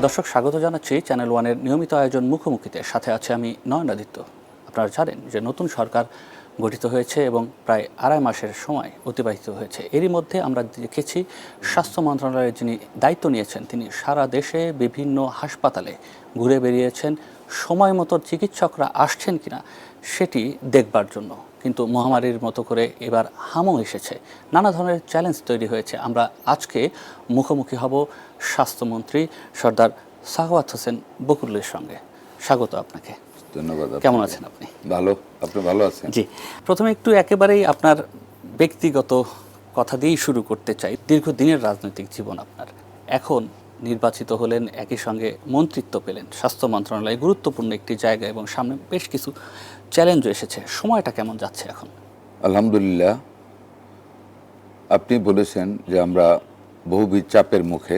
দর্শক স্বাগত জানাচ্ছি চ্যানেল ওয়ানের নিয়মিত আয়োজন মুখোমুখিতে। সাথে আছে আমি নয়নাদিত্য। আপনারা জানেন যে নতুন সরকার গঠিত হয়েছে এবং প্রায় আড়াই মাসের সময় অতিবাহিত হয়েছে। এরই মধ্যে আমরা দেখেছি স্বাস্থ্য মন্ত্রণালয়ের যিনি দায়িত্ব নিয়েছেন তিনি সারা দেশে বিভিন্ন হাসপাতালে ঘুরে বেরিয়েছেন সময় মতো চিকিৎসকরা আসছেন কিনা সেটি দেখবার জন্য। কিন্তু মহামারীর মতো করে এবার হামও এসেছে, নানা ধরনের চ্যালেঞ্জ তৈরি হয়েছে। আমরা আজকে মুখোমুখি হব স্বাস্থ্যমন্ত্রী সর্দার সাখাওয়াত হোসেন বকুলের সঙ্গে। স্বাগত আপনাকে। ধন্যবাদ। কেমন আছেন আপনি? ভালো। আপনি ভালো আছেন? জি, প্রথমে একটু একেবারেই আপনার ব্যক্তিগত কথা দিয়েই শুরু করতে চাই। দীর্ঘদিনের রাজনৈতিক জীবন আপনার, এখন নির্বাচিত হলেন, একই সঙ্গে মন্ত্রিত্ব পেলেন, স্বাস্থ্য মন্ত্রণালয় গুরুত্বপূর্ণ একটি জায়গা এবং সামনে বেশ কিছু চ্যালেঞ্জও এসেছে। সময়টা কেমন যাচ্ছে এখন? আলহামদুলিল্লাহ, আপনি বলেছেন যে আমরা বহুবিধ চাপের মুখে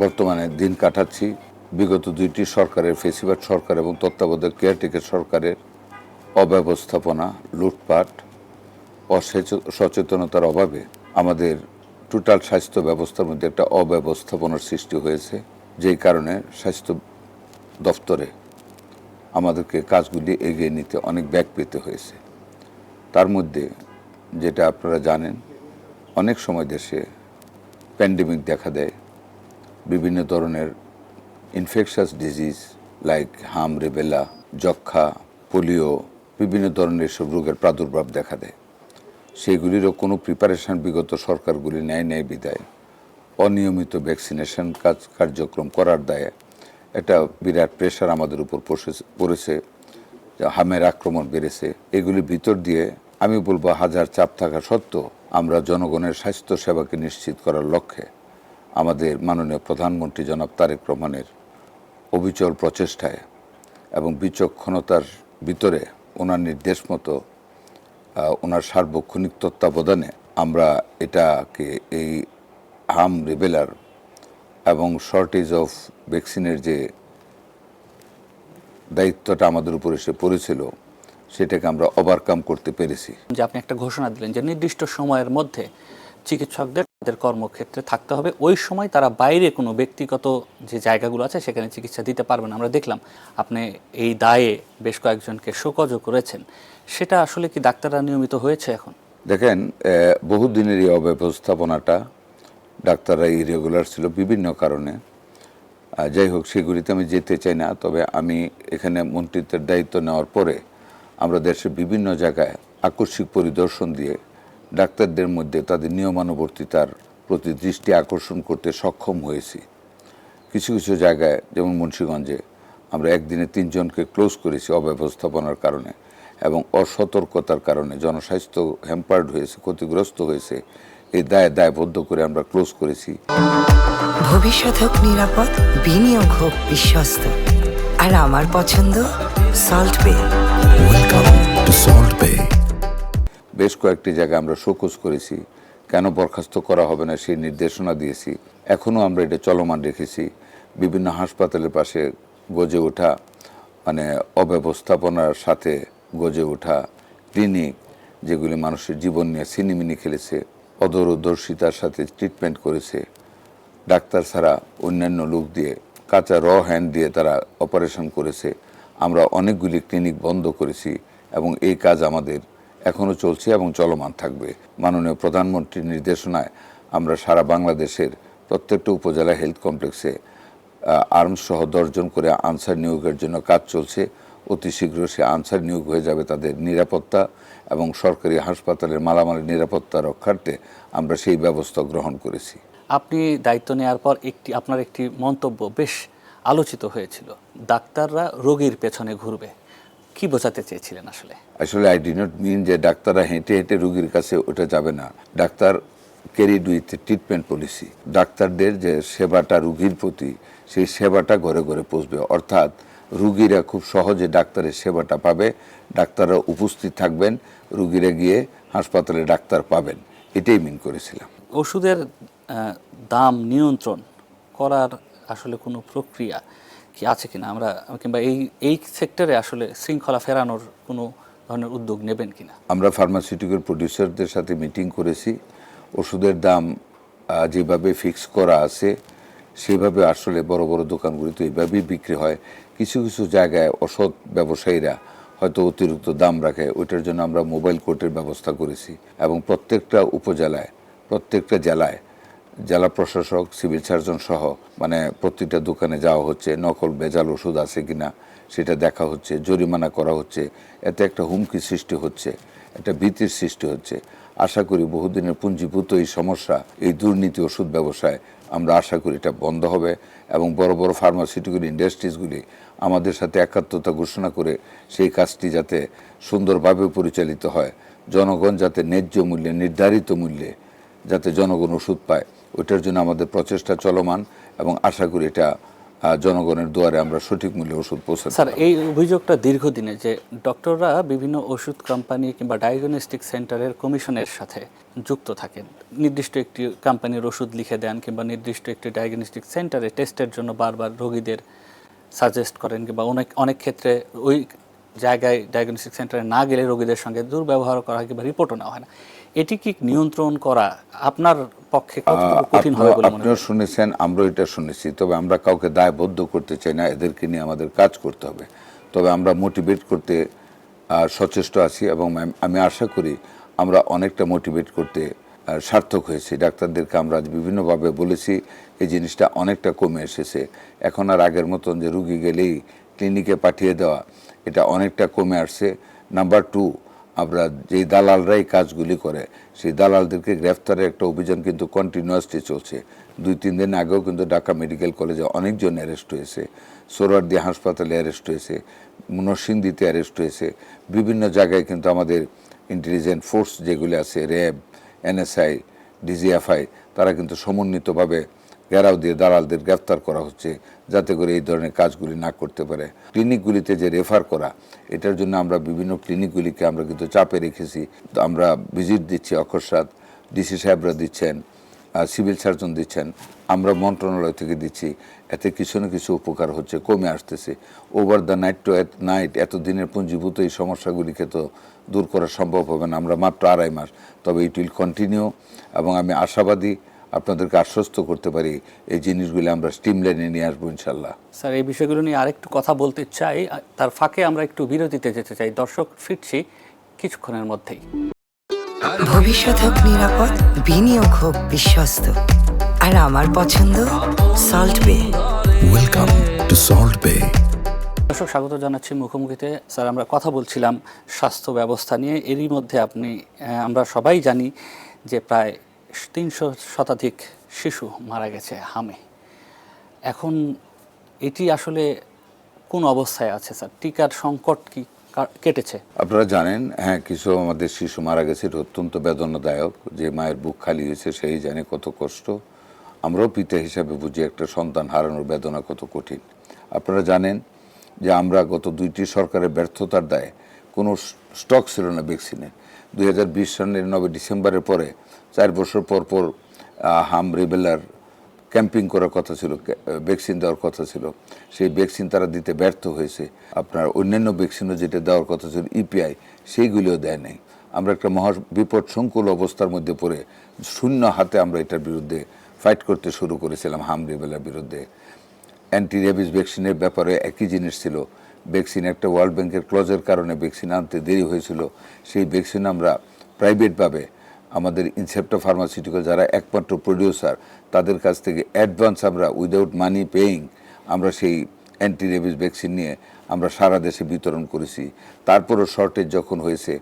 বর্তমানে দিন কাটাচ্ছি। বিগত দুইটি সরকারের, ফেসিবাদ সরকার এবং তত্ত্বাবধায়ক কেয়ারটেকার সরকারের অব্যবস্থাপনা, লুটপাট, অসচেতনতার অভাবে আমাদের টোটাল স্বাস্থ্য ব্যবস্থার মধ্যে একটা অব্যবস্থাপনার সৃষ্টি হয়েছে, যেই কারণে স্বাস্থ্য দফতরে আমাদেরকে কাজগুলি এগিয়ে নিতে অনেক ব্যাগ পেতে হয়েছে। তার মধ্যে যেটা আপনারা জানেন, অনেক সময় দেশে প্যান্ডেমিক দেখা দেয়, বিভিন্ন ধরনের ইনফেকশাস ডিজিজ লাইক হাম, রেবেলা, যক্ষা, পোলিও, বিভিন্ন ধরনের সব রোগের প্রাদুর্ভাব দেখা দেয়। সেগুলিরও কোনো প্রিপারেশন বিগত সরকারগুলি নেয় বিদায় অনিয়মিত ভ্যাকসিনেশন কার্যক্রম করার দায়ে একটা বিরাট প্রেশার আমাদের উপর পড়েছে, হামের আক্রমণ বেড়েছে। এগুলির ভিতর দিয়ে আমি বলবো হাজার চাপ থাকা সত্ত্বেও আমরা জনগণের স্বাস্থ্য সেবাকে নিশ্চিত করার লক্ষ্যে আমাদের মাননীয় প্রধানমন্ত্রী জনাব তারেক রহমানের অবিচল প্রচেষ্টায় এবং বিচক্ষণতার ভিতরে ওনার নির্দেশ মতো ওনার সার্বক্ষণিক তত্ত্বাবধানে আমরা এটাকে এই হাম, রেবেলার এবং শর্টেজ অফ ভ্যাকসিনের যে দায়িত্বটা আমাদের উপর এসে পড়েছিল সেটাকে আমরা ওভারকাম করতে পেরেছি। যে আপনি একটা ঘোষণা দিলেন যে নির্দিষ্ট সময়ের মধ্যে চিকিৎসকদের তাদের কর্মক্ষেত্রে থাকতে হবে, ওই সময় তারা বাইরে কোনো ব্যক্তিগত যে জায়গাগুলো আছে সেখানে চিকিৎসা দিতে পারবেন। আমরা দেখলাম আপনি এই দায়ে বেশ কয়েকজনকে শোকজও করেছেন। সেটা আসলে কি ডাক্তাররা নিয়মিত হয়েছে এখন? দেখেন, বহুদিনের এই অব্যবস্থাপনাটা ডাক্তাররা ইরেগুলার ছিল বিভিন্ন কারণে। যাই হোক, সেগুলিতে আমি যেতে চাই না। তবে আমি এখানে মন্ত্রিত্বের দায়িত্ব নেওয়ার পরে আমরা দেশের বিভিন্ন জায়গায় আকস্মিক পরিদর্শন দিয়ে ডাক্তারদের মধ্যে তাদের নিয়মানুবর্তিতার প্রতি দৃষ্টি আকর্ষণ করতে সক্ষম হয়েছি। কিছু কিছু জায়গায়, যেমন মুন্সিগঞ্জে, আমরা একদিনে 3 জনকে ক্লোজ করেছি অব্যবস্থাপনার কারণে এবং অসতর্কতার কারণে জনস্বাস্থ্য হ্যাম্পার্ড হয়েছে, ক্ষতিগ্রস্ত হয়েছে। এই দায়বদ্ধ করে আমরা ক্লোজ করেছি। ভবিষ্যৎ হোক নিরাপদ, বিনিয়োগ হোক বিশ্বস্ত, আর আমার পছন্দ সল্ট বে। ওয়েলকাম টু সল্ট বে। বেশ কয়েকটি জায়গায় আমরা শোকজ করেছি, কেন বরখাস্ত করা হবে না সেই নির্দেশনা দিয়েছি। এখনও আমরা এটা চলমান রেখেছি। বিভিন্ন হাসপাতালের পাশে গজে ওঠা, মানে অব্যবস্থাপনার সাথে গজে ওঠা ক্লিনিক, যেগুলি মানুষের জীবন নিয়ে সিনিমিনি খেলেছে, অদূরদর্শিতার সাথে ট্রিটমেন্ট করেছে, ডাক্তার ছাড়া অন্যান্য লোক দিয়ে কাঁচা হ্যান্ড দিয়ে তারা অপারেশন করেছে। আমরা অনেকগুলি ক্লিনিক বন্ধ করেছি এবং এই কাজ আমাদের এখনও চলছে এবং চলমান থাকবে। মাননীয় প্রধানমন্ত্রীর নির্দেশনায় আমরা সারা বাংলাদেশের প্রত্যেকটা উপজেলা হেলথ কমপ্লেক্সে আর্মস সহ 10 জন করে আনসার নিয়োগের জন্য কাজ চলছে। অতি শীঘ্র সে আনসার নিয়োগ হয়ে যাবে। তাদের নিরাপত্তা এবং সরকারি হাসপাতালের মালামালের নিরাপত্তা রক্ষার্থে আমরা সেই ব্যবস্থা গ্রহণ করেছি। আপনি দায়িত্ব নেওয়ার পর আপনার একটি মন্তব্য বেশ আলোচিত হয়েছিল, ডাক্তাররা রোগীর পেছনে ঘুরবে। কি বোঝাতে চেয়েছিলেন আসলে? আই ডি নট মিন যে ডাক্তাররা হেঁটে হেঁটে রোগীর কাছে ওটা যাবে না। Doctor carried with treatment policy. ডাক্তারদের যে সেবাটা রোগীর প্রতি, সেই সেবাটা ঘরে ঘরে পৌঁছবে। অর্থাৎ রুগীরা খুব সহজে ডাক্তারের সেবাটা পাবে, ডাক্তাররা উপস্থিত থাকবেন, রুগীরা গিয়ে হাসপাতালে ডাক্তার পাবেন, এটাই মিন করেছিলাম। ওষুধের দাম নিয়ন্ত্রণ করার আসলে কোনো প্রক্রিয়া কি আছে কিনা, আমরা কিংবা এই সেক্টরে আসলে শৃঙ্খলা ফেরানোর কোনো ধরনের উদ্যোগ নেবেন কিনা? আমরা ফার্মাসিউটিক্যাল প্রডিউসারদের সাথে মিটিং করেছি। ওষুধের দাম যেভাবে ফিক্স করা আছে সেভাবে আসলে বড় বড় দোকানগুলিতে এইভাবেই বিক্রি হয়। কিছু কিছু জায়গায় অসৎ ব্যবসায়ীরা হয়তো অতিরিক্ত দাম রাখে, ওইটার জন্য আমরা মোবাইল কোর্টের ব্যবস্থা করেছি এবং প্রত্যেকটা উপজেলায়, প্রত্যেকটা জেলায় জেলা প্রশাসক, সিভিল সার্জন সহ মানে প্রত্যেকটা দোকানে যাওয়া হচ্ছে, নকল ভেজাল ওষুধ আছে কিনা সেটা দেখা হচ্ছে, জরিমানা করা হচ্ছে। এতে একটা হুমকি সৃষ্টি হচ্ছে, একটা ভীতির সৃষ্টি হচ্ছে। আশা করি বহুদিনের পুঞ্জীভূত এই সমস্যা, এই দুর্নীতি ওষুধ ব্যবসায়, আমরা আশা করি এটা বন্ধ হবে এবং বড় বড় ফার্মাসিউটিক্যাল ইন্ডাস্ট্রিজগুলি আমাদের সাথে একাত্মতা ঘোষণা করে সেই কাজটি যাতে সুন্দরভাবে পরিচালিত হয়, জনগণ যাতে ন্যায্য মূল্যে, নির্ধারিত মূল্যে যাতে জনগণ ওষুধ পায়, ওইটার জন্য আমাদের প্রচেষ্টা চলমান এবং আশা করি এটা জনগণের দুয়ারে আমরা সঠিক মূল্যে ওষুধ পৌঁছাতে স্যার, পারব। এই অভিযোগটা দীর্ঘদিনে যে ডক্টররা বিভিন্ন ওষুধ কোম্পানি কিংবা ডায়াগনস্টিক সেন্টারের কমিশনের সাথে যুক্ত থাকেন, নির্দিষ্ট একটি কোম্পানির ওষুধ লিখে দেন কিংবা নির্দিষ্ট একটি ডায়াগনস্টিক সেন্টারে টেস্টের জন্য বারবার রোগীদের সাজেস্ট করেন কিংবা অনেক ক্ষেত্রে ওই জায়গায় ডায়াগনস্টিক সেন্টারে না গেলে রোগীদের সঙ্গে দুর্ব্যবহার করা হয় কিংবা রিপোর্টও নেওয়া হয় না। এটি কি নিয়ন্ত্রণ করা আপনার পক্ষে কতটুকু কঠিন হবে বলে মনে আপনারা হয়? শুনেছেন, আমরা এটা শুনেছি, তবে আমরা কাউকে দায়বদ্ধ করতে চাই না, এদেরকে নিয়ে আমাদের কাজ করতে হবে। তবে আমরা মোটিভেট করতে সচেষ্ট আছি এবং আমি আশা করি আমরা অনেকটা মোটিভেট করতে সার্থক হয়েছি। ডাক্তারদেরকে আমরা বিভিন্নভাবে বলেছি, এই জিনিসটা অনেকটা কমে এসেছে। এখন আর আগের মতন যে রুগী গেলেই ক্লিনিকে পাঠিয়ে দেওয়া, এটা অনেকটা কমে আসছে। নাম্বার 2, আমরা যেই দালালরা এই কাজগুলি করে সেই দালালদেরকে গ্রেফতারের একটা অভিযান কিন্তু কন্টিনিউয়াসলি চলছে। 2-3 দিন আগেও কিন্তু ঢাকা মেডিকেল কলেজে অনেকজন অ্যারেস্ট হয়েছে, সোহরাওয়ার্দী হাসপাতালে অ্যারেস্ট হয়েছে, নরসিংদীতে অ্যারেস্ট হয়েছে। বিভিন্ন জায়গায় কিন্তু আমাদের ইন্টেলিজেন্ট ফোর্স যেগুলি আছে, র্যাব, এনএসআই, ডিজিএফআই, তারা কিন্তু সমন্বিতভাবে ঘেরাও দিয়ে দালালদের গ্রেফতার করা হচ্ছে যাতে করে এই ধরনের কাজগুলি না করতে পারে। ক্লিনিকগুলিতে যে রেফার করা, এটার জন্য আমরা বিভিন্ন ক্লিনিকগুলিকে আমরা কিন্তু চাপে রেখেছি। তো আমরা ভিজিট দিচ্ছি, অকস্মাৎ ডিসি সাহেবরা দিচ্ছেন, সিভিল সার্জন দিচ্ছেন, আমরা মন্ত্রণালয় থেকে দিচ্ছি। এতে কিছু না কিছু উপকার হচ্ছে, কমে আসতেছে। Over the night to night এতদিনের পুঞ্জীভূত এই সমস্যাগুলিকে তো দূর করা সম্ভব হবে না, আমরা মাত্র 2.5 মাস। তবে ইট উইল কন্টিনিউ এবং আমি আশাবাদী, আপনাদেরকে আশ্বস্ত করতে পারি এই জিনিসগুলি আমরা স্ট্রিমলাইনে নিয়ে আসবো ইনশাল্লাহ। স্যার, এই বিষয়গুলো নিয়ে আরেকটু কথা বলতে চাই, তার ফাঁকে আমরা একটু বিরতিতে যেতে চাই। দর্শক, ফিরছি কিছুক্ষণের মধ্যেই। ভবিষ্যৎ হোক নিরাপদ, বিনিয়োগ হোক বিশ্বস্ত, আর আমার পছন্দ সল্ট বে। Welcome to Salt Bay. দর্শক, স্বাগত জানাচ্ছি মুখোমুখিতে। স্যার, আমরা কথা বলছিলাম স্বাস্থ্য ব্যবস্থা নিয়ে। এরই মধ্যে আমরা সবাই জানি যে প্রায় 300 শতাধিক শিশু মারা গেছে হামে। এখন এটি আসলে কোন অবস্থায় আছে স্যার? টিকার সংকট কি কেটেছে? আপনারা জানেন, হ্যাঁ, কিছু আমাদের শিশু মারা গেছে, এটা অত্যন্ত বেদনাদায়ক। যে মায়ের বুক খালি হয়েছে সেই জানে কত কষ্ট। আমরাও পিতা হিসাবে বুঝি একটা সন্তান হারানোর বেদনা কত কঠিন। আপনারা জানেন যে আমরা গত 2টি সরকারের ব্যর্থতার দায়ে কোনো স্টক ছিল না ভ্যাকসিনের। 2020 সালের 9 ডিসেম্বরের পরে 4 বছর পর পর হাম রিবেলার ক্যাম্পিং করার কথা ছিল, ভ্যাকসিন দেওয়ার কথা ছিল। সেই ভ্যাকসিন তারা দিতে ব্যর্থ হয়েছে। আপনার অন্যান্য ভ্যাকসিনও যেটা দেওয়ার কথা ছিল ইপিআই, সেইগুলিও দেয় নাই। আমরা একটা মহা বিপদ সংকুল অবস্থার মধ্যে পড়ে শূন্য হাতে আমরা এটার বিরুদ্ধে ফাইট করতে শুরু করেছিলাম, হাম রিবেলার বিরুদ্ধে। অ্যান্টি রেবিস ভ্যাকসিনের ব্যাপারে একই জিনিস ছিল। ভ্যাকসিন একটা ওয়ার্ল্ড ব্যাংকের ক্লজের কারণে ভ্যাকসিন আনতে দেরি হয়েছিল। সেই ভ্যাকসিন আমরা প্রাইভেটভাবে আমাদের ইনসেপ্টা ফার্মাসিউটিক্যাল যারা একমাত্র প্রডিউসার, তাদের কাছ থেকে অ্যাডভান্স আমরা উইদাউট মানি পেইং আমরা সেই অ্যান্টি রেবিস ভ্যাকসিন নিয়ে আমরা সারা দেশে বিতরণ করেছি। তারপরও শর্টেজ যখন হয়েছে,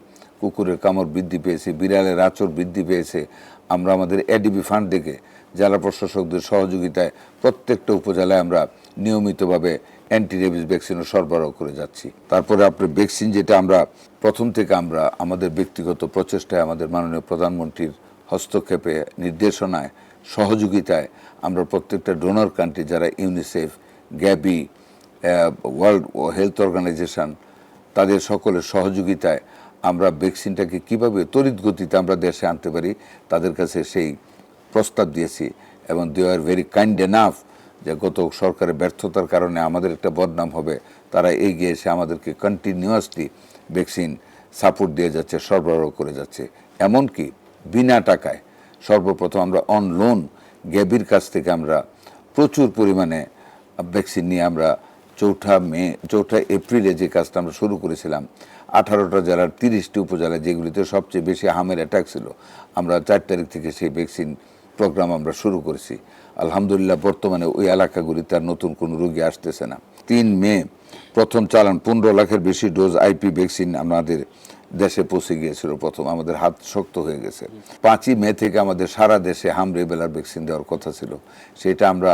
কুকুরের কামড় বৃদ্ধি পেয়েছে, বিড়ালের আঁচড় বৃদ্ধি পেয়েছে, আমরা আমাদের এডিবি ফান্ড থেকে জেলা প্রশাসকদের সহযোগিতায় প্রত্যেকটা উপজেলায় আমরা নিয়মিতভাবে অ্যান্টি রেবিস ভ্যাকসিনও সরবরাহ করে যাচ্ছি। তারপরে আপনার ভ্যাকসিন যেটা আমরা প্রথম থেকে আমরা আমাদের ব্যক্তিগত প্রচেষ্টায়, আমাদের মাননীয় প্রধানমন্ত্রীর হস্তক্ষেপে, নির্দেশনায়, সহযোগিতায় আমরা প্রত্যেকটা ডোনার কান্ট্রি যারা UNICEF, Gavi, world health organization, তাদের সকলের সহযোগিতায় আমরা ভ্যাকসিনটাকে কীভাবে তড়িৎ গতিতে আমরা দেশে আনতে পারি তাদের কাছে সেই প্রস্তাব দিয়েছি। এবং দে আর ভেরি কাইন্ড এনাফ যে গত সরকারের ব্যর্থতার কারণে আমাদের একটা বদনাম হবে, তারা এগিয়ে এসে আমাদেরকে কন্টিনিউয়াসলি ভ্যাকসিন সাপোর্ট দিয়ে যাচ্ছে, সরবরাহ করে যাচ্ছে। এমনকি বিনা টাকায় সর্বপ্রথম আমরা অন লোন গ্যাবির কাছ থেকে আমরা প্রচুর পরিমাণে ভ্যাকসিন নিয়ে আমরা 4 এপ্রিলে যে কাজটা আমরা শুরু করেছিলাম 18টা জেলার 30টি উপজেলা যেগুলিতে সবচেয়ে বেশি হামের অ্যাটাক ছিল, আমরা 4 তারিখ থেকে সেই ভ্যাকসিন প্রোগ্রাম আমরা শুরু করেছি। আলহামদুলিল্লাহ বর্তমানে ওই এলাকাগুলিতে আর নতুন কোনো রোগী আসতেছে না। 3 মে প্রথম চালান 15 লাখের বেশি ডোজ আইপি ভ্যাকসিন আমাদের দেশে পৌঁছে গিয়েছিল। প্রথম আমাদের হাত শক্ত হয়ে গেছে। 5ই মে থেকে আমাদের সারা দেশে হাম রেবেলার ভ্যাকসিন দেওয়ার কথা ছিল। সেটা আমরা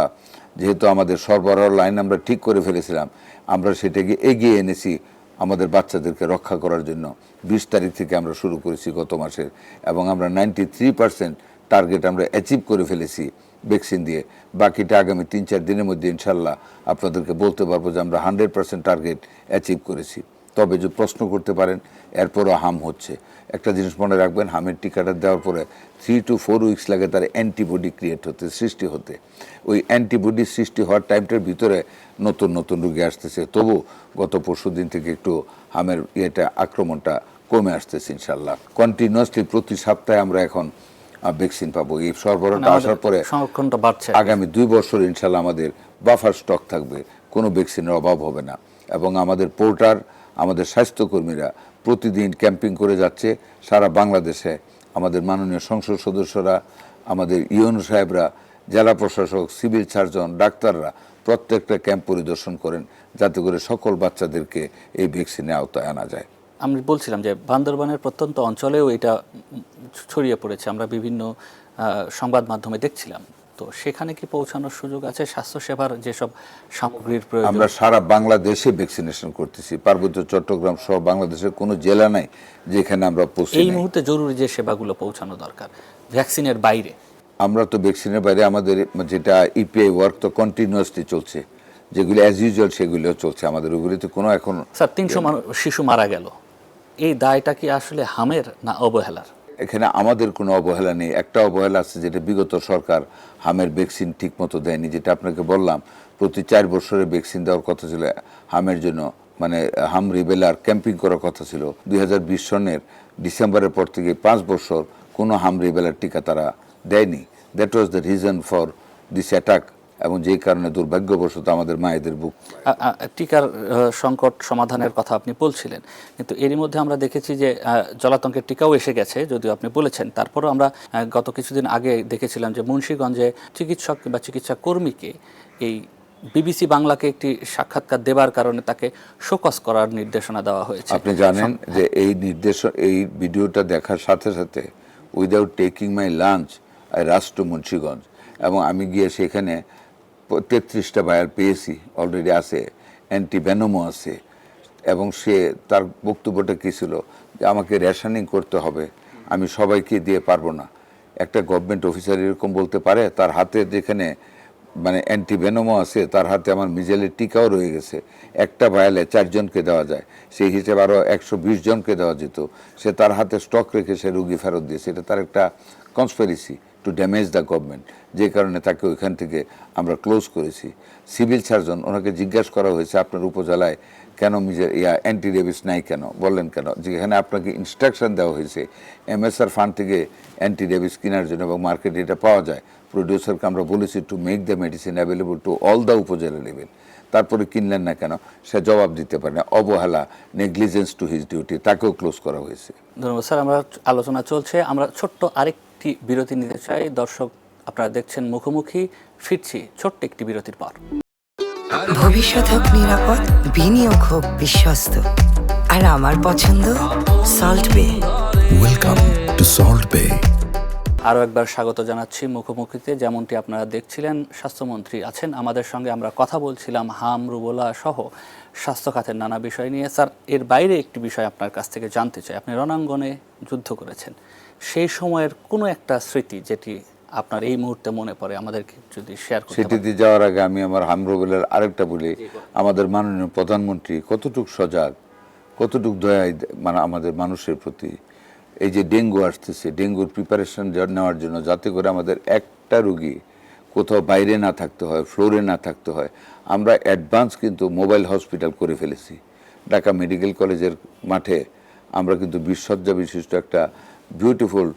যেহেতু আমাদের সরবরাহ লাইন আমরা ঠিক করে ফেলেছিলাম, আমরা সেটাকে এগিয়ে এনেছি আমাদের বাচ্চাদেরকে রক্ষা করার জন্য। 20 তারিখ থেকে আমরা শুরু করেছি গত মাসের, এবং আমরা 93% টার্গেট আমরা অ্যাচিভ করে ফেলেছি ভ্যাকসিন দিয়ে। বাকিটা আগামী 3-4 দিনের মধ্যে ইনশাল্লাহ আপনাদেরকে বলতে পারবো যে আমরা 100% টার্গেট অ্যাচিভ করেছি। তবে যে প্রশ্ন করতে পারেন এরপরও হাম হচ্ছে, একটা জিনিস মনে রাখবেন, হামের টিকাটা দেওয়ার পরে 3 to 4 উইকস লাগে তার অ্যান্টিবডি ক্রিয়েট হতে, সৃষ্টি হতে। ওই অ্যান্টিবডি সৃষ্টি হওয়ার টাইমটার ভিতরে নতুন নতুন রোগী আসতেছে। তবু গত পরশু দিন থেকে একটু হামের আক্রমণটা কমে আসতেছে ইনশাল্লাহ। কন্টিনিউয়াসলি প্রতি সপ্তাহে আমরা এখন ভ্যাকসিন পাবো। এই সরবরাহটা আসার পরে সংরক্ষণটা বাড়ছে। আগামী 2 বছর ইনশাল্লাহ আমাদের বাফার স্টক থাকবে, কোনো ভ্যাকসিনের অভাব হবে না। এবং আমাদের পোর্টার, আমাদের স্বাস্থ্যকর্মীরা প্রতিদিন ক্যাম্পিং করে যাচ্ছে সারা বাংলাদেশে। আমাদের মাননীয় সংসদ সদস্যরা, আমাদের ইউএনও সাহেবরা, জেলা প্রশাসক, সিভিল সার্জন, ডাক্তাররা প্রত্যেকটা ক্যাম্প পরিদর্শন করেন যাতে করে সকল বাচ্চাদেরকে এই ভ্যাকসিনের আওতায় আনা যায়। আমি বলছিলাম যে বান্দরবানের প্রত্যন্ত অঞ্চলেও এটা ছড়িয়ে পড়েছে, আমরা বিভিন্ন সংবাদ মাধ্যমে দেখছিলাম। তো সেখানে কি পৌঁছানোর সুযোগ আছে? স্বাস্থ্যসেবার যেসব সামগ্রীর প্রয়োজন, আমরা সারা বাংলাদেশে ভ্যাকসিনেশন করতেছি। পার্বত্য চট্টগ্রাম সহ বাংলাদেশের কোনো জেলা নাই যেখানে আমরা পৌঁছে এই মুহূর্তে জরুরি যে সেবাগুলো পৌঁছানো দরকার ভ্যাকসিনের বাইরে। আমরা তো ভ্যাকসিনের বাইরে আমাদের যেটা ইপিআই ওয়ার্ক তো কন্টিনিউয়াসলি চলছে, যেগুলি অ্যাজ ইউজুয়াল সেগুলিও চলছে আমাদের। ওগুলিতে কোনো এখন স্যার 300 শিশু মারা গেল, এই দায়টা কি আসলে হামের না অবহেলার? এখানে আমাদের কোনো অবহেলা নেই। একটা অবহেলা আছে, যেটা বিগত সরকার হামের ভ্যাকসিন ঠিক মতো দেয়নি। যেটা আপনাকে বললাম, প্রতি 4 বছরে ভ্যাকসিন দেওয়ার কথা ছিল হামের জন্য, মানে হাম রিবেলার ক্যাম্পিং করার কথা ছিল। 2020 সনের ডিসেম্বরের পর থেকে 5 বছর কোনো হাম রিবেলার টিকা তারা দেয়নি। That was the reason for this attack, এবং যেই কারণে দুর্ভাগ্যবশত আমাদের মায়েদের বুক। টিকার সংকট সমাধানের কথা আপনি বলছিলেন, কিন্তু এরই মধ্যে আমরা দেখেছি যে জলাতঙ্কের টিকাও এসে গেছে, যদিও আপনি বলেছেন। তারপরও আমরা গত কিছুদিন আগে দেখেছিলাম যে মুন্সিগঞ্জে চিকিৎসক বা চিকিৎসা কর্মীকে এই বিবিসি বাংলাকে একটি সাক্ষাৎকার দেবার কারণে তাকে শোকজ করার নির্দেশনা দেওয়া হয়েছে। আপনি জানেন যে এই ভিডিওটা দেখার সাথে সাথে without taking my lunch I rush to Munshiganj, এবং আমি গিয়ে সেখানে 33টা ভায়াল পেয়েছি, অলরেডি আছে, অ্যান্টিভেনমও আছে। এবং সে তার বক্তব্যটা কী ছিল, যে আমাকে রেশনিং করতে হবে, আমি সবাইকে দিয়ে পারবো না। একটা গভর্নমেন্ট অফিসার এরকম বলতে পারে? তার হাতে যেখানে মানে অ্যান্টিভেনমও আছে, তার হাতে আমার মিজেলের টিকাও রয়ে গেছে। একটা ভায়ালে 4 জনকে দেওয়া যায়, সেই হিসেবে আরও 120 জনকে দেওয়া যেত। সে তার হাতে স্টক রেখে সে রুগী ফেরত দিয়েছে। এটা তার একটা conspiracy to damage the government, যে কারণে তাকে ওইখান থেকে আমরা ক্লোজ করেছি। সিভিল সার্জন, ওনাকে জিজ্ঞাসা করা হয়েছে আপনার উপজেলায় কেন অ্যান্টি রেবিস নাই কেন, বললেন কেন? যেখানে আপনাকে ইনস্ট্রাকশন দেওয়া হয়েছে MSR ফান্ড থেকে অ্যান্টি রেবিস কেনার জন্য, এবং মার্কেটে এটা পাওয়া যায়। প্রডিউসারকে আমরা বলেছি to make the medicine available to all the উপজেলা লেভেল। তারপরে কিনলেন না কেন? সে জবাব দিতে পারে না। অবহেলা, নেগলিজেন্স টু হিজ ডিউটি, তাকেও ক্লোজ করা হয়েছে। ধন্যবাদ স্যার। আমরা আলোচনা চলছে, আমরা ছোট্ট আরেকটি বিরতি নিতে চাই। দর্শক, আপনারা দেখছেন মুখোমুখি, ফিরছি ছোট্ট একটি বিরতির পর। ভবিষ্যৎ হোক নিরাপদ, বিনিয়োগ হোক বিশ্বস্ত, আর আমার পছন্দ সল্ট বে। ওয়েলকাম টু সল্ট বে। আরও একবার স্বাগত জানাচ্ছি মুখোমুখিতে। যেমনটি আপনারা দেখছিলেন, স্বাস্থ্যমন্ত্রী আছেন আমাদের সঙ্গে। আমরা কথা বলছিলাম হাম, রুবেলা সহ স্বাস্থ্য খাতের নানা বিষয় নিয়ে। স্যার, এর বাইরে একটি বিষয় আপনার কাছ থেকে জানতে চাই। আপনি রণাঙ্গনে যুদ্ধ করেছেন, সেই সময়ের কোনো একটা স্মৃতি যেটি আপনার এই মুহূর্তে মনে পড়ে, আমাদেরকে যদি শেয়ার করতে পারেন। সেটিতে যাওয়ার আগে আমি আমার হাম রুবেলার আরেকটা বলি। আমাদের মাননীয় প্রধানমন্ত্রী কতটুক সজাগ, কতটুক দয়া মানে আমাদের মানুষের প্রতি। এই যে ডেঙ্গু আসতেছে, ডেঙ্গুর প্রিপারেশন নেওয়ার জন্য, যাতে করে আমাদের একটা রুগী কোথাও বাইরে না থাকতে হয়, ফ্লোরে না থাকতে হয়, আমরা অ্যাডভান্স কিন্তু মোবাইল হসপিটাল করে ফেলেছি। ঢাকা মেডিকেল কলেজের মাঠে আমরা কিন্তু 20 শয্যা বিশিষ্ট একটা বিউটিফুল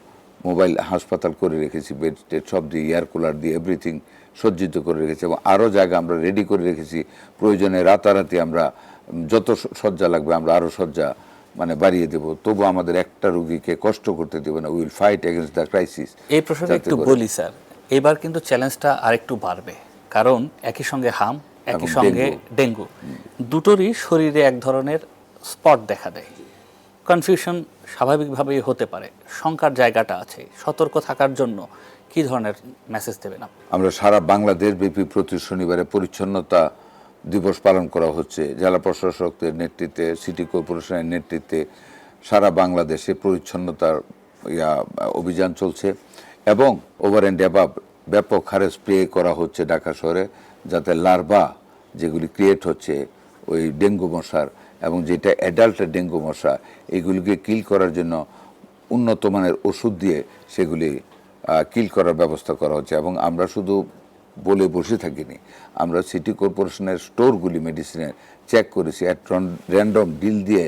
মোবাইল হাসপাতাল করে রেখেছি, বেড টেড সব দিয়ে, এয়ার কুলার দিয়ে, এভরিথিং সজ্জিত করে রেখেছি এবং আরও জায়গা আমরা রেডি করে রেখেছি। প্রয়োজনে রাতারাতি আমরা যত শয্যা লাগবে আমরা আরও শয্যা মানে বাড়িয়ে দেব, তবু আমাদের একটা রোগীকে কষ্ট করতে দেব না। Will fight against the crisis. এই প্রসঙ্গে একটু বলি স্যার, এবার কিন্তু চ্যালেঞ্জটা আরেকটু বাড়বে, কারণ একই সঙ্গে হাম, একই সঙ্গে ডেঙ্গু, দুটোরই শরীরে এক ধরনের স্পট দেখা দেয়। কনফিউশন স্বাভাবিকভাবেই হতে পারে, শঙ্কার জায়গাটা আছে। সতর্ক থাকার জন্য কি ধরনের মেসেজ দেবেন আপনি? আমরা সারা বাংলাদেশ ব্যাপী প্রতি শনিবারে পরিচ্ছন্নতা দিবস পালন করা হচ্ছে। জেলা প্রশাসকদের নেতৃত্বে, সিটি কর্পোরেশনের নেতৃত্বে সারা বাংলাদেশে পরিচ্ছন্নতার অভিযান চলছে এবং ওভার অ্যান্ড অ্যাবাভ ব্যাপক হারে স্প্রে করা হচ্ছে ঢাকা শহরে, যাতে লার্ভা যেগুলি ক্রিয়েট হচ্ছে ওই ডেঙ্গু মশার এবং যেটা অ্যাডাল্টের ডেঙ্গু মশা, এগুলিকে কিল করার জন্য উন্নত মানের ওষুধ দিয়ে সেগুলি কিল করার ব্যবস্থা করা হচ্ছে। এবং আমরা শুধু বলে বসে থাকিনি, আমরা সিটি কর্পোরেশনের স্টোরগুলি মেডিসিনের চেক করেছি, র্যান্ডম ডিল দিয়ে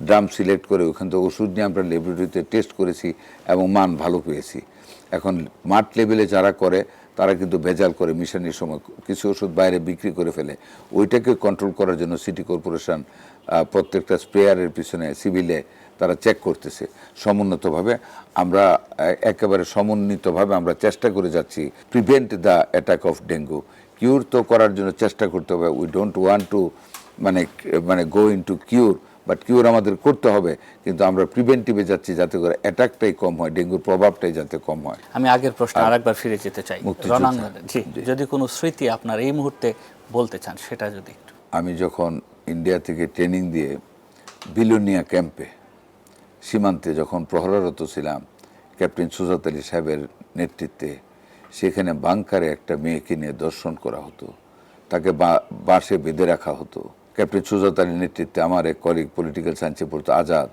ড্রাম সিলেক্ট করে ওখান থেকে ওষুধ নিয়ে আমরা ল্যাবরেটরিতে টেস্ট করেছি এবং মান ভালো পেয়েছি। এখন মাঠ লেভেলে যারা করে তারা কিন্তু ভেজাল করে, মিশানির সময় কিছু ওষুধ বাইরে বিক্রি করে ফেলে। ওইটাকে কন্ট্রোল করার জন্য সিটি কর্পোরেশন প্রত্যেকটা স্প্রেয়ারের পিছনে সিভিলে তারা চেক করতেছে সমুন্নতভাবে। আমরা একেবারে সমন্বিতভাবে আমরা চেষ্টা করে যাচ্ছি prevent the attack of dengue. Cure তো করার জন্য চেষ্টা করতে হবে। উই ডোন্ট ওয়ান্ট টু মানে গো ইন টু কিউর, বাট কিউর আমাদের করতে হবে, কিন্তু আমরা প্রিভেন্টিভে যাচ্ছি যাতে করে অ্যাটাকটাই কম হয়, ডেঙ্গুর প্রভাবটাই যাতে কম হয়। আমি আগের প্রশ্ন আরেকবার ফিরে যেতে চাই, রণাঙ্গনে যদি কোনো স্মৃতি আপনার এই মুহূর্তে বলতে চান সেটা যদি একটু। আমি যখন ইন্ডিয়া থেকে ট্রেনিং দিয়ে বিলোনিয়া ক্যাম্পে সীমান্তে যখন প্রহরারত ছিলাম, ক্যাপ্টেন সুজাত আলী সাহেবের নেতৃত্বে সেখানে বাংকারে একটা মেয়েকে নিয়ে দর্শন করা হতো, তাকে বাঁশে বেঁধে রাখা হতো। ক্যাপ্টেন সুজাত আলীর নেতৃত্বে আমার এক কলিগ পলিটিক্যাল সায়েন্সে পড়তো আজাদ,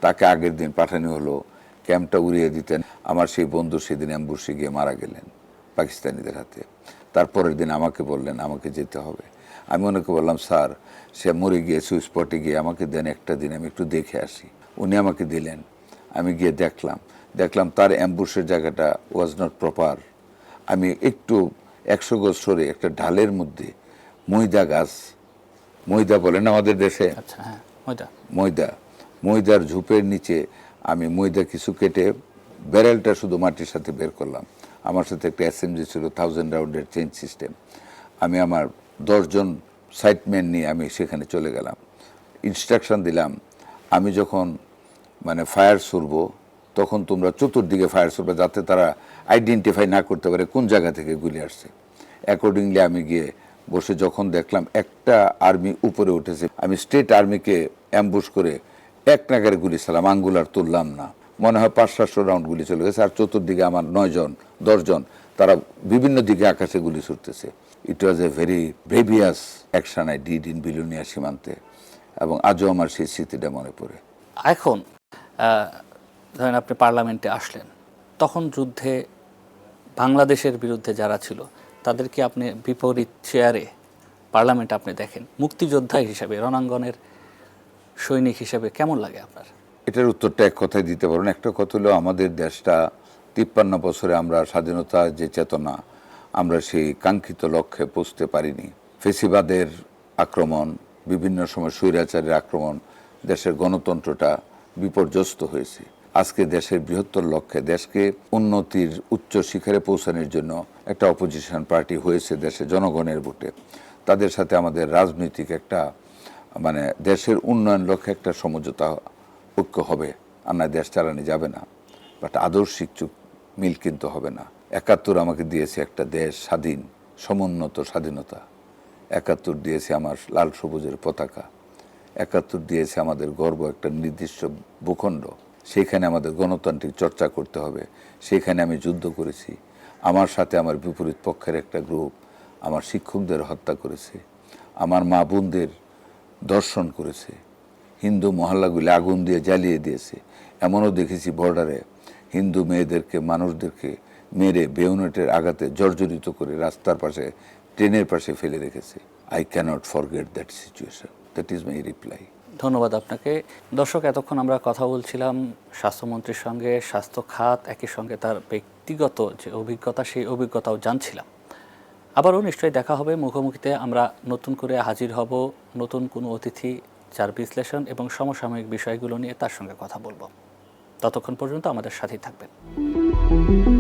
তাকে আগের দিন পাঠানো হলো ক্যাম্পটা উড়িয়ে দিতেন। আমার সেই বন্ধু সেদিন অ্যাম্বুশে গিয়ে মারা গেলেন পাকিস্তানিদের হাতে। তারপরের দিন আমাকে বললেন আমাকে যেতে হবে। আমি ওনাকে বললাম স্যার সে মরে গিয়েছে, স্পটে গিয়ে আমাকে দেন একটা দিন, আমি একটু দেখে আসি। উনি আমাকে দিলেন, আমি গিয়ে দেখলাম তার অ্যাম্বুশের জায়গাটা ওয়াজ নট প্রপার। আমি একটু 100 গজ সরে একটা ঢালের মধ্যে ময়দা গাছ, ময়দা বলেন আমাদের দেশে, আচ্ছা হ্যাঁ, ময়দার ঝুপের নিচে আমি ময়দা কিছু কেটে ব্যারেলটা শুধু মাটির সাথে বের করলাম। আমার সাথে একটা এসএমজি ছিল 1000 রাউন্ডের চেঞ্জ সিস্টেম। আমি আমার 10 জন সাইটম্যান নিয়ে আমি সেখানে চলে গেলাম। ইনস্ট্রাকশন দিলাম আমি যখন মানে ফায়ার ছুড়বো তখন তোমরা চতুর্দিকে ফায়ার ছুড়বে যাতে তারা আইডেন্টিফাই না করতে পারে কোন জায়গা থেকে গুলি আসছে। অ্যাকর্ডিংলি আমি গিয়ে বসে যখন দেখলাম একটা আর্মি উপরে উঠেছে, আমি স্টেট আর্মিকে অ্যাম্বুশ করে এক নাগারে গুলি চালাম, আঙ্গুলার তুললাম না। মনে হয় 500-700 রাউন্ড গুলি চলে গেছে। আর চতুর্দিকে আমার 9 জন 10 জন তারা বিভিন্ন দিকে আকাশে গুলি ছুটতেছে। It was a very bravious action I did in Belonia সীমান্তে, এবং আজও আমার সেই স্মৃতিটা মনে পড়ে। এখন ধরেন আপনি পার্লামেন্টে আসলেন, তখন যুদ্ধে বাংলাদেশের বিরুদ্ধে যারা ছিল তাদেরকে আপনি বিপরীত চেয়ারে পার্লামেন্টে আপনি দেখেন, মুক্তিযোদ্ধা হিসেবে, রণাঙ্গনের সৈনিক হিসেবে কেমন লাগে আপনার? এটার উত্তরটা এক কথায় দিতে পারেন। একটা কথা হলো আমাদের দেশটা 53 বছরে আমরা স্বাধীনতার যে চেতনা, আমরা সেই কাঙ্ক্ষিত লক্ষ্যে পৌঁছতে পারিনি। ফেসিবাদের আক্রমণ, বিভিন্ন সময় স্বৈরাচারের আক্রমণ, দেশের গণতন্ত্রটা বিপর্যস্ত হয়েছে। আজকে দেশের বৃহত্তর লক্ষ্যে দেশকে উন্নতির উচ্চ শিখরে পৌঁছানোর জন্য একটা অপোজিশন পার্টি হয়েছে দেশে জনগণের ভোটে। তাদের সাথে আমাদের রাজনৈতিক একটা মানে দেশের উন্নয়ন লক্ষ্যে একটা সমঝোতা ঐক্য হবে, আর না দেশ চালানো যাবে না। বাট আদর্শিক মিল কিন্তু হবে না। 71 আমাকে দিয়েছে একটা দেশ স্বাধীন, সমুন্নত স্বাধীনতা। 71 দিয়েছে আমার লাল সবুজের পতাকা। 71 দিয়েছে আমাদের গর্ব একটা নির্দিষ্ট ভূখণ্ড। সেইখানে আমাদের গণতান্ত্রিক চর্চা করতে হবে। সেইখানে আমি যুদ্ধ করেছি। আমার সাথে আমার বিপরীত পক্ষের একটা গ্রুপ আমার শিক্ষকদের হত্যা করেছে, আমার মা বোনদের ধর্ষণ করেছে, হিন্দু মহল্লাগুলি আগুন দিয়ে জ্বালিয়ে দিয়েছে। এমনও দেখেছি বর্ডারে হিন্দু মেয়েদেরকে, মানুষদেরকে মেরে বেউনেটের আঘাতে জর্জরিত করে রাস্তার পাশে, ট্রেনের পাশে ফেলে রেখেছে। I can't forget that situation. That is my reply. ধন্যবাদ আপনাকে। দর্শক, এতক্ষণ আমরা কথা বলছিলাম স্বাস্থ্যমন্ত্রীর সঙ্গে, স্বাস্থ্য খাত একই সঙ্গে তার ব্যক্তিগত যে অভিজ্ঞতা, সেই অভিজ্ঞতাও জানছিলাম। আবারও নিশ্চয়ই দেখা হবে। মুখোমুখিতে আমরা নতুন করে হাজির হব, নতুন কোনো অতিথি যার বিশ্লেষণ এবং সমসাময়িক বিষয়গুলো নিয়ে তার সঙ্গে কথা বলবো। ততক্ষণ পর্যন্ত আমাদের সাথেই থাকবেন।